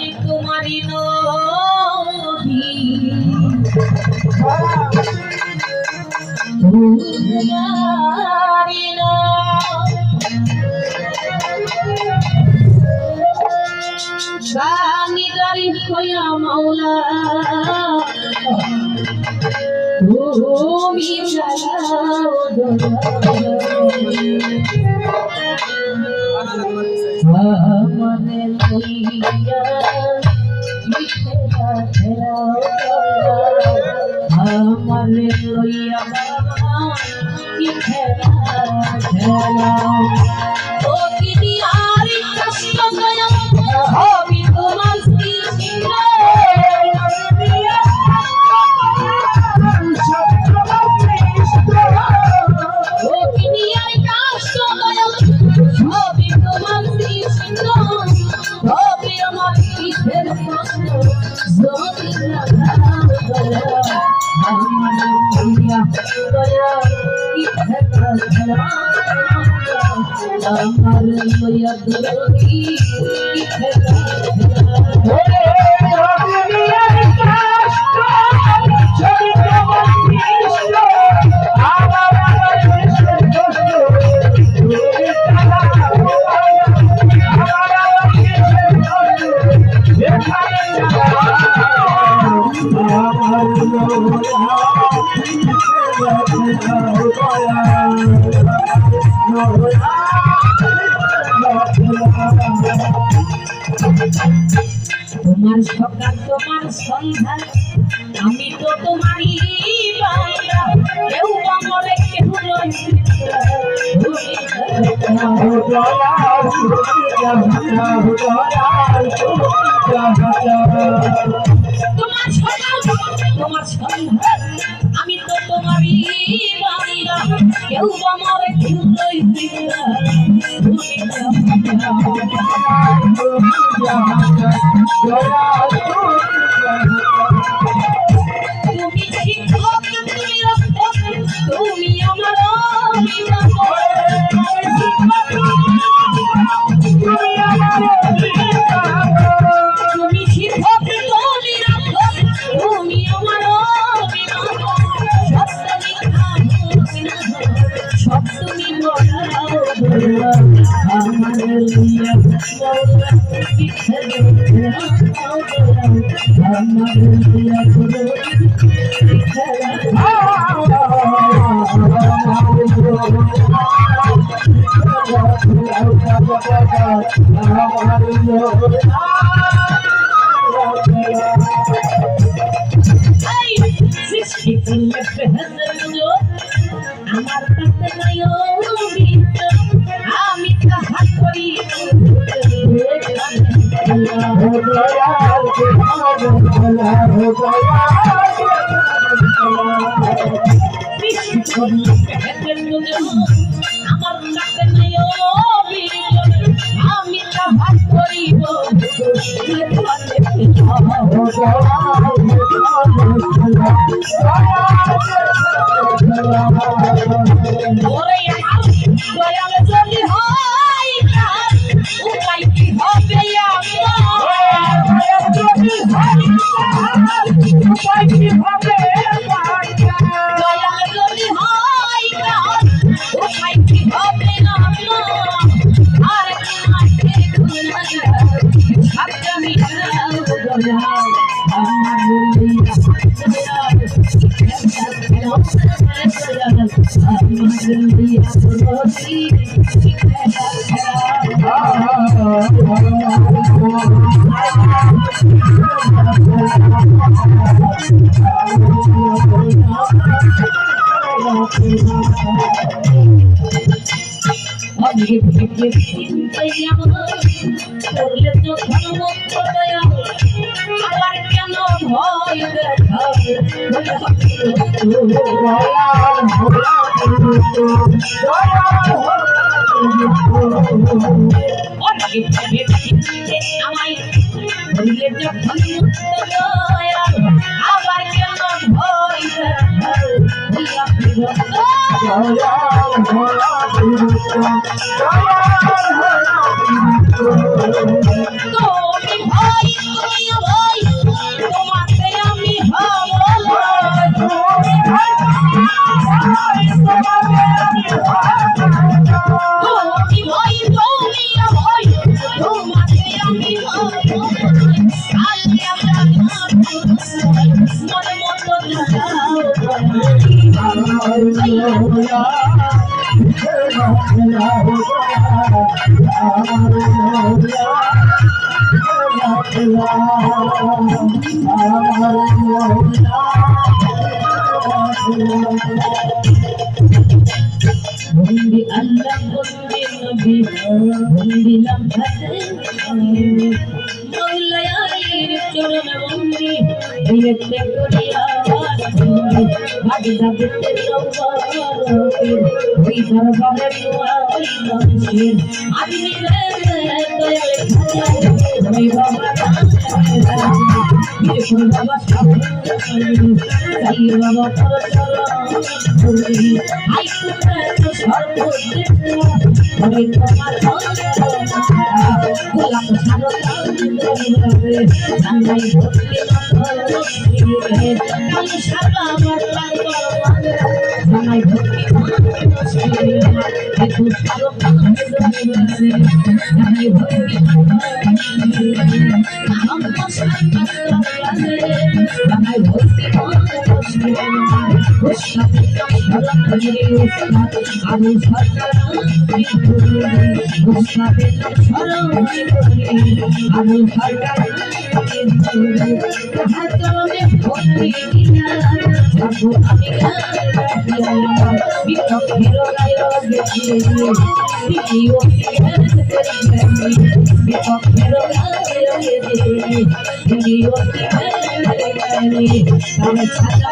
আমি তোমারই নবী তোমারই গানি গারি হইয়া মাওলা তুমি জালাও আমানে লইয়া আমানে লইয়া কি খেলা খেলা ও তিনি আর কষ্ট দয়া হবি তোমার আমার লইয়া দৌড়ি তোমার সকাল তোমার সন্ধ্যা আমি তো তোমারই বান্দা কেউ আমারে কেউ তোমার সকাল তোমার সন্ধ্যা আমি তো তোমারই বান্দা কেউ আমারে কেউ তুমি শিক্ষক তুমি রক্ষক তুমি আমার তুমি শিক্ষক তুমি রক্ষক তুমি আমার সব তুমি আমার কাছে নাই আমি তাহা করি আমার কাছে নাই আমি তাহা করিব দয়াল যদি হয় উপায় কি হবে উপায় কি হবে দয়াল যদি হয় উপায় কি হবে আর আমি আবার কেন ভয় আমায় আবার কেন ভয় তুমি ভয় Bundi Allah bundi Nabi bundi lamhate Maulaya choron bundi yete koriya bundi bhagda bitte rawar oi darbare nuai manshir admi re doyal oi baba ye baba sai baba chara ai tu সর্বদে আমি তোমার গোলাপ সারো জানাই ভক্তি আমি সারা আমার জানাই ভক্তি একটু সারো জানাই ভক্তি আমার জানাই ভক্তি আমি সরকার আমি সরকার হাতমে ভক্তি আমি বিপক্ষের বিপক্ষের আমি ছাড়া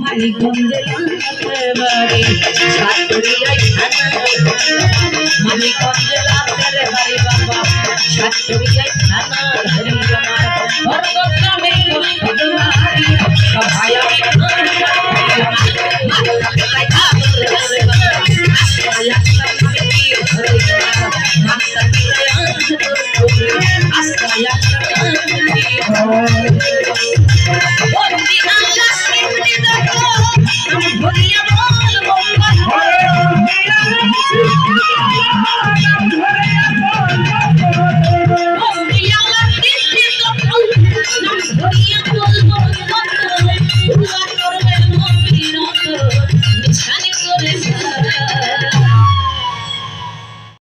মানিকগঞ্জে বাড়ি মানিকগঞ্জে লাভের বাড়ি বাবা সাতরিয়ায় থানা ধরি আমার গ্রামে ভাই আমি